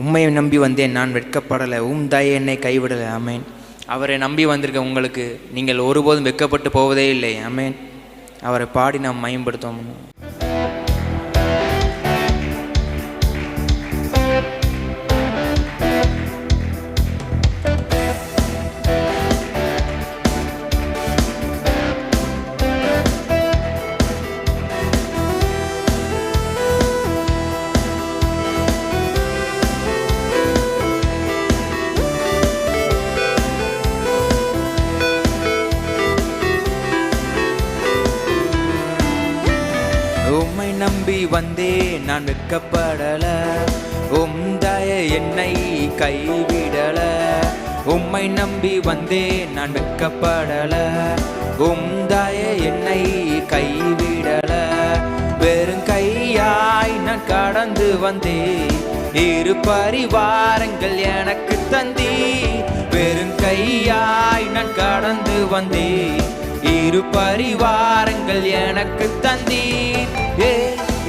உம்மையை நம்பி வந்தேன், நான் வெட்கப்படலை, தயை என்னை கைவிடலை. ஆமேன். அவரை நம்பி வந்திருக்க உங்களுக்கு நீங்கள் ஒருபோதும் வெட்கப்பட்டு போவதே இல்லை. ஆமேன். அவரை பாடி நாம் மயம்படுத்தோம். உம்மை நம்பி வந்தேன், நான் வெட்கப்படல, தயை என்னை கைவிடல. உம்மை நம்பி வந்தேன், நான் வெட்கப்படல, தயை என்னை கைவிடல. வெறும் கையாய் நான் கடந்து வந்தேன், இரு பரிவாரங்கள் எனக்கு தந்தி. வெறும் கையாய் நான் கடந்து வந்தேன், இரு பரிவாரங்கள் எனக்கு தந்தீர்.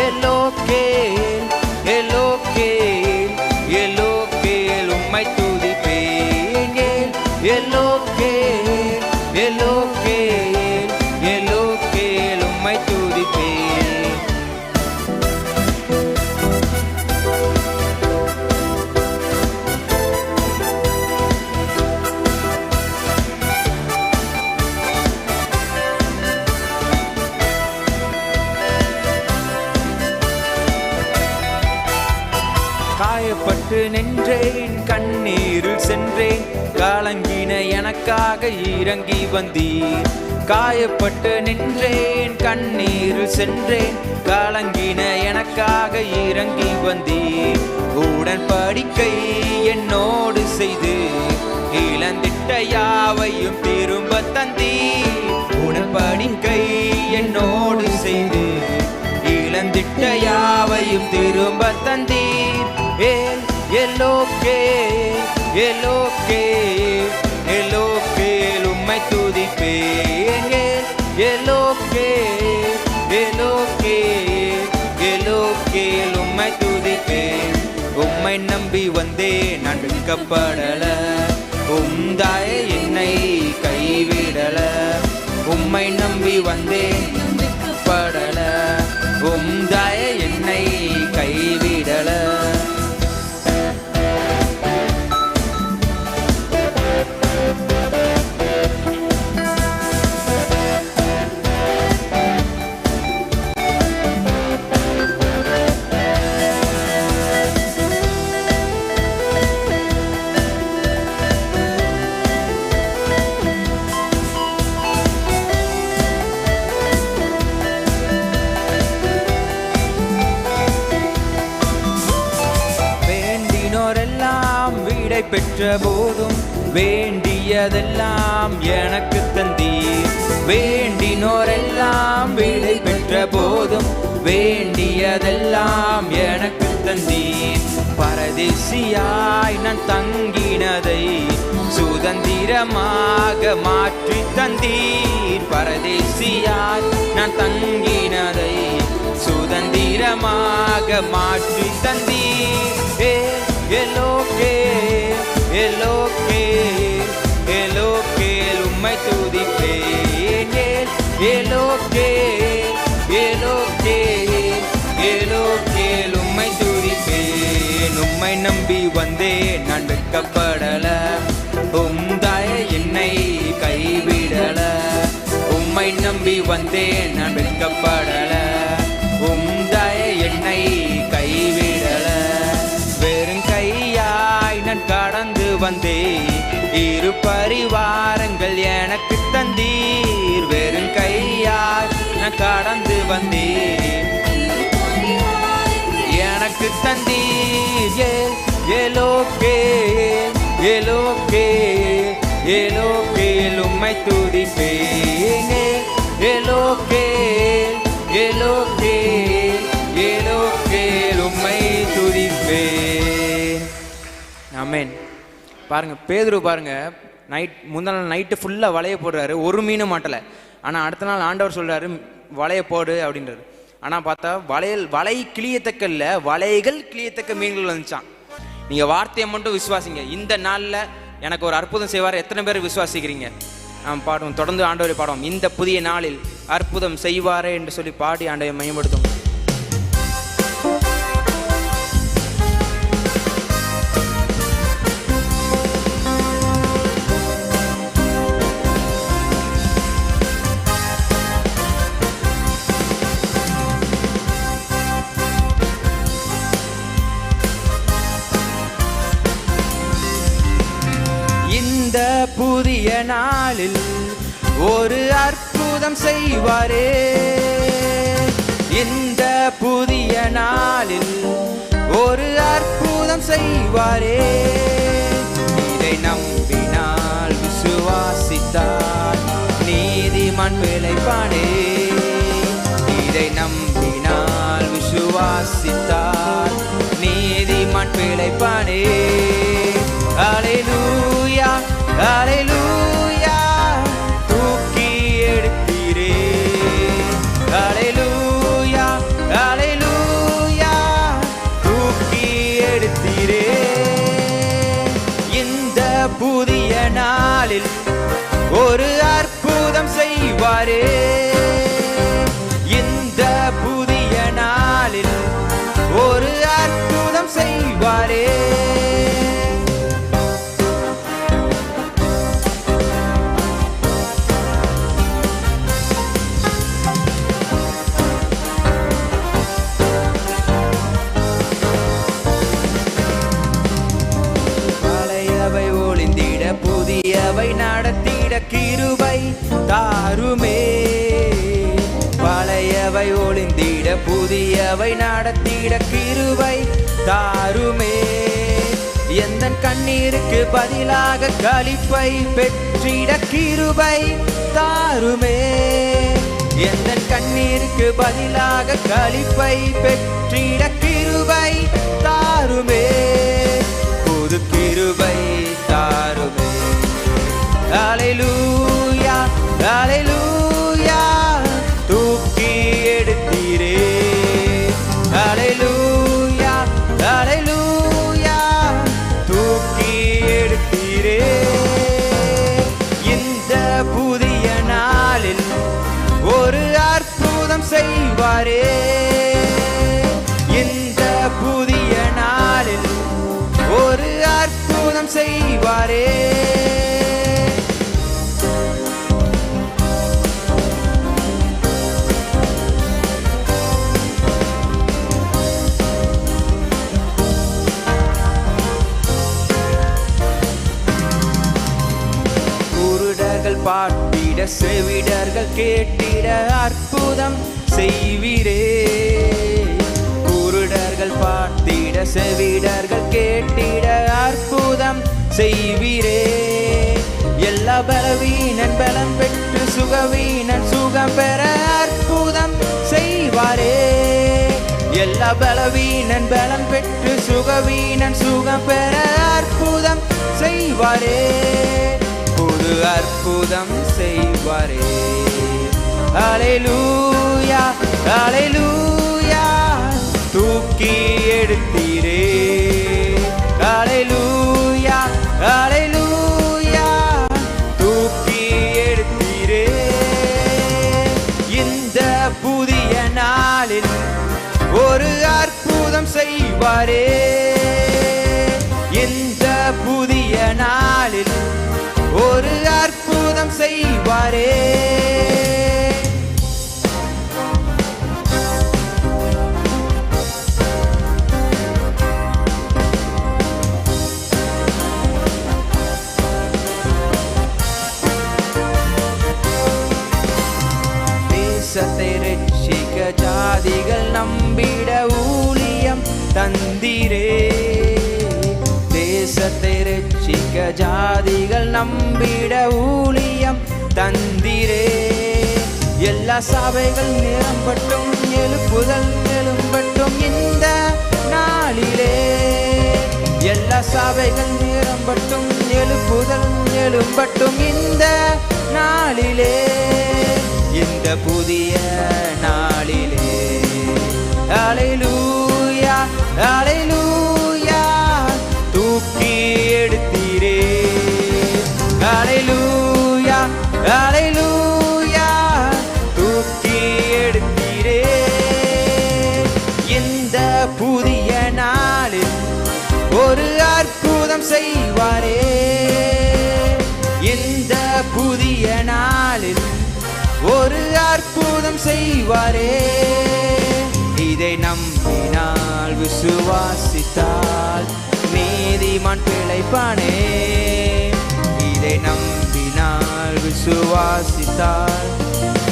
எலோகேல் எலோகேல் எலோகேல் உம்மை துதிப்பேன். எலோகேல் எலோகேல் எலோகேல் உம்மை துதிப்பேன். காயப்பட்டு நின்றேன், கண்ணீரில் சென்றேன், கலங்கின எனக்காக இறங்கி வந்தீர். காயப்பட்டு நின்றேன், கண்ணீரில் சென்றேன், கலங்கின எனக்காக இறங்கி வந்தீர். உடன்படிக்கை என்னோடு செய்து இழந்திட்ட யாவையும் திரும்ப தந்தீர். உடன்படிக்கை என்னோடு செய்து இழந்திட்ட யாவையும் திரும்ப தந்தீர். எலோகேல் எலோகேல் எலோகேல் உம்மை துதிப்பேன். எலோகேல் எலோகேல் எலோகேல் உம்மை துதிப்பேன். உம்மை நம்பி வந்தேன், நான் வெட்கப்படல, தயை என்னை கைவிடல. உம்மை நம்பி வந்தேன், வெட்கப்படல, தயை என்னை கைவிடல. பெற்ற போதும் வேண்டியதெல்லாம் எனக்கு தந்தீர். வேண்டினோரெல்லாம் விடை பெற்ற போதும் வேண்டியதெல்லாம் எனக்கு தந்தீர். பரதேசியாய் நான் தங்கினதை சுதந்திரமாக மாற்றி தந்தீர். பரதேசியாய் நான் தங்கினதை சுதந்திரமாக மாற்றி தந்தீர். எலோகேல் எலோகேல் எலோகேல் உம்மை துதிப்பேன். எலோகேல் எலோகேல் எலோகேல் உம்மை துதிப்பேன். உம்மை நம்பி வந்தேன், நான் வெட்கப்படல, தயை என்னை கைவிடல. உம்மை நம்பி வந்தேன், நான் வெட்கப்படல, தயை என்னை கைவிடல. வெறும் கையாய் நான் கடந்து வந்தேன், இரு பரிவாரங்கள் எனக்கு தந்தீர். வெறும் கையாய் நான் கடந்து வந்தேன், எனக்கு தந்தீர். எலோகேல் எலோகேல் எலோகேல் உம்மை துதிப்பேன். எலோகேல் எலோகேல் எலோகேல் உம்மை துதிப்பேன். ஆமென். பாருங்க, பேதுரு பாருங்க, முந்தின நாள் நைட்டு ஃபுல்லாக வலையை போடுறாரு, ஒரு மீனும் மாட்டலை. ஆனால் அடுத்த நாள் ஆண்டவர் சொல்றாரு வலையை போடு அப்படின்றாரு. ஆனால் பார்த்தா வலை கிளியத்தக்க இல்லை, வலைகள் கிளியத்தக்க மீன்கள் வந்துச்சான். நீங்கள் வார்த்தையை மட்டும் விசுவாசிங்க. இந்த நாளில் எனக்கு ஒரு அற்புதம் செய்வார். எத்தனை பேர் விசுவாசிக்கிறீங்க? நாம் பாடுவோம், தொடர்ந்து ஆண்டவரை பாடுவோம். இந்த புதிய நாளில் அற்புதம் செய்வாரே என்று சொல்லி பாடி ஆண்டவரை மையப்படுத்தும். இந்த புதிய நாளில் ஒரு அற்புதம் செய்வாரே. இந்த புதிய நாளில் ஒரு அற்புதம் செய்வாரே. இதை நம்பினால் விசுவாசித்தால் நீதிமான் பிழைப்பானே. இதை நம்பினால் விசுவாசித்தால் நீதிமான் பிழைப்பானே. அல்லேலூயா அல்லேலூயா, தூக்கி எடுத்தீரே. அல்லேலூயா அல்லேலூயா, தூக்கி எடுத்தீரே. இந்த புதிய நாளில் ஒரு அற்புதம் செய்வாரே. இந்த புதிய நாளில் ஒரு அற்புதம் செய்வாரே. புதியவை நடத்திட கிருபை தாருமே. பழையவை ஒளிந்திட புதியவை நடத்திட கிருபை தாருமே. எந்த கண்ணீருக்கு பதிலாக களிப்பை பெற்றிட கிருபை தாருமே. எந்த கண்ணீருக்கு பதிலாக களிப்பை பெற்றிட கிருபை தாருமே. புது கிருபை தாருமே. அல்லேலூயா அல்லேலூயா, தூக்கி எடுத்தீரே. அல்லேலூயா அல்லேலூயா, தூக்கி எடுத்தீரே. இந்த புதிய நாளில் ஒரு அற்புதம் செய்வாரே. இந்த புதிய நாளில் ஒரு அற்புதம் செய்வாரே. குருடர்கள் பாட்டிட செவிடர்கள் கேட்டிட அற்புதம் செய்வீரே. குருடர்கள் பாட்டிட செவிடர்கள் கேட்டிட அற்புதம் செய்வீரே. எல்லா பலவீனன் பலம் பெற்று சுகவீனன் சுகம் பெற அற்புதம் செய்வாரே. எல்லா பலவீனன் பலம் பெற்று சுகவீனன் சுகம் பெற அற்புதம் செய்வாரே. புது அற்புதம் செய்வாரே. அல்லேலூயா அல்லேலூயா, தூக்கி எடுத்தீரே. அல்லேலூயா அல்லேலூயா, தூக்கி எடுத்தீரே. இந்த புதிய நாளில் ஒரு அற்புதம் செய்வாரே. இந்த புதிய நாளில் ஒரு அற்புதம் செய்வாரே. தேசத்தை ரட்சிக்க ஜாதிகள் நம்பிட ஊழியம் தந்தீரே. தேசத்தை ரட்சிக்க ஜாதிகள் நம்பிட ஊழியம் தந்தீரே. எல்லா சபைகள் நிரம்பட்டும் எழுப்புதல் எழும்பட்டும் இந்த நாளிலே. எல்லா சபைகள் நிரம்பட்டும் எழுப்புதல் எழும்பட்டும் இந்த நாளிலே. இந்த புதிய நாளிலே. அல்லேலூயா அல்லேலூயா, செய்வாரே. இந்த புதிய நாளில் ஒரு அற்புதம் செய்வாரே. இதை நம்பினால் விசுவாசித்தால் நீதிமான் பிழைப்பானே. இதை நம்பினால் விசுவாசித்தால்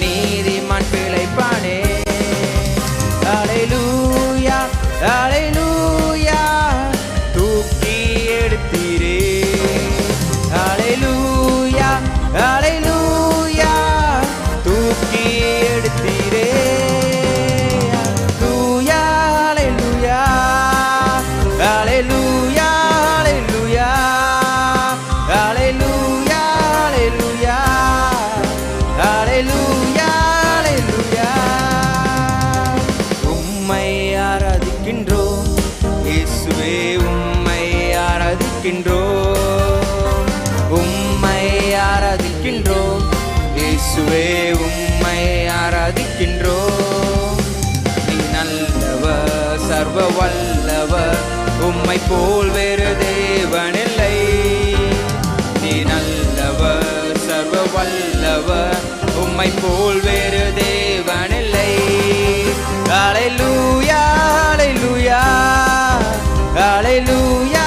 நீதிமான் பிழைப்பானே. அல்லேலூயா அல்லேலூயா தூக்கி எடுத்தீரே. அல்லேலூயா அல்லேலூயா தூக்கி எடுத்தீரே. அல்லேலூயா அல்லேலூயா அல்லேலூயா அல்லேலூயா அல்லேலூயா அல்லேலூயா அல்லேலூயா. உம்மை ஆராதிக்கின்றோம் இயேசுவே, உம்மை ஆராதிக்கின்றோம். உம்மை ஆராதிக்கின்றோம் இயேசுவே, உம்மை ஆராதிக்கின்றோம். நீ நல்லவர் சர்வ வல்லவர், உம்மை போல் வேறு தேவனில்லை. நீ நல்லவர் சர்வ வல்லவர், உம்மை போல் வேறு தேவனில்லை. அல்லேலூயா அல்லேலூயா அல்லேலூயா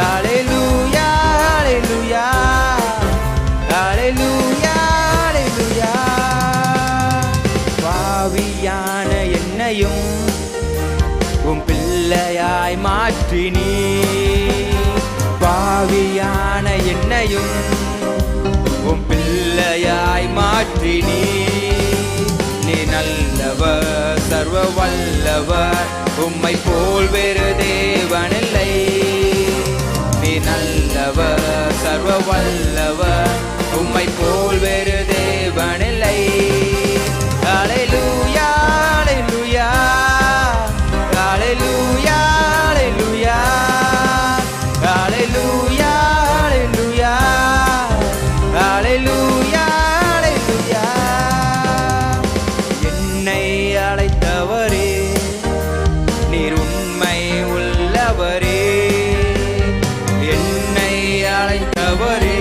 அல்லேலூயா அல்லேலூயா அல்லேலூயா அல்லேலூயா. பாவியான என்னையும் உம் பிள்ளையாய் மாற்றினீ. பாவியான என்னையும் உம் பிள்ளையாய் மாற்றினீ. நீ நல்லவர் சர்வ வல்லவர், உம்மை போல் வேறு தேவனில்லை. நீ நல்லவர் சர்வ வல்லவர், உம்மை போல் வேறு தேவனில்லை. அல்லேலூயா அல்லேலூயா அல்லேலூயா அல்லேலூயா அல்லேலூயா அல்லேலூயா அல்லேலூயா. என்னை அழைத்தவரே நீர் உண்மை உள்ளவரே. என்னை அழைத்தவரே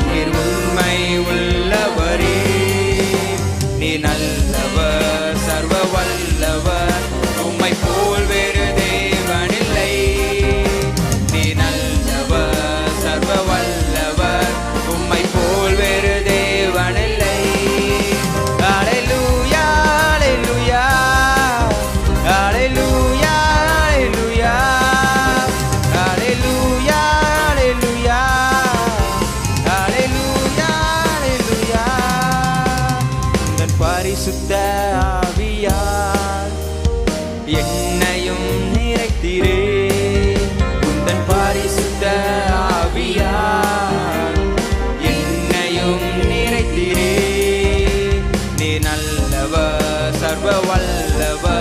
நீர் உண்மை உள்ளவரே. நீ நல்லவர் சர்வ வல்லவர், உம்மை போல் வேறு தேவனில்லை. நீ நல்லவர் சர்வ வல்லவர், உம்மை போல் வேறு தேவனில்லை. அல்லேலூயா அல்லேலூயா அல்லேலூயா அல்லேலூயா அல்லேலூயா அல்லேலூயா அல்லேலூயா. உந்தன் பரிசுத்த ஆவியால் என்னையும் நிறைத்தீரே. உந்தன் பரிசுத்த ஆவியால் என்னையும் நிறைத்தீரே. நீ நல்லவர் சர்வ வல்லவர்,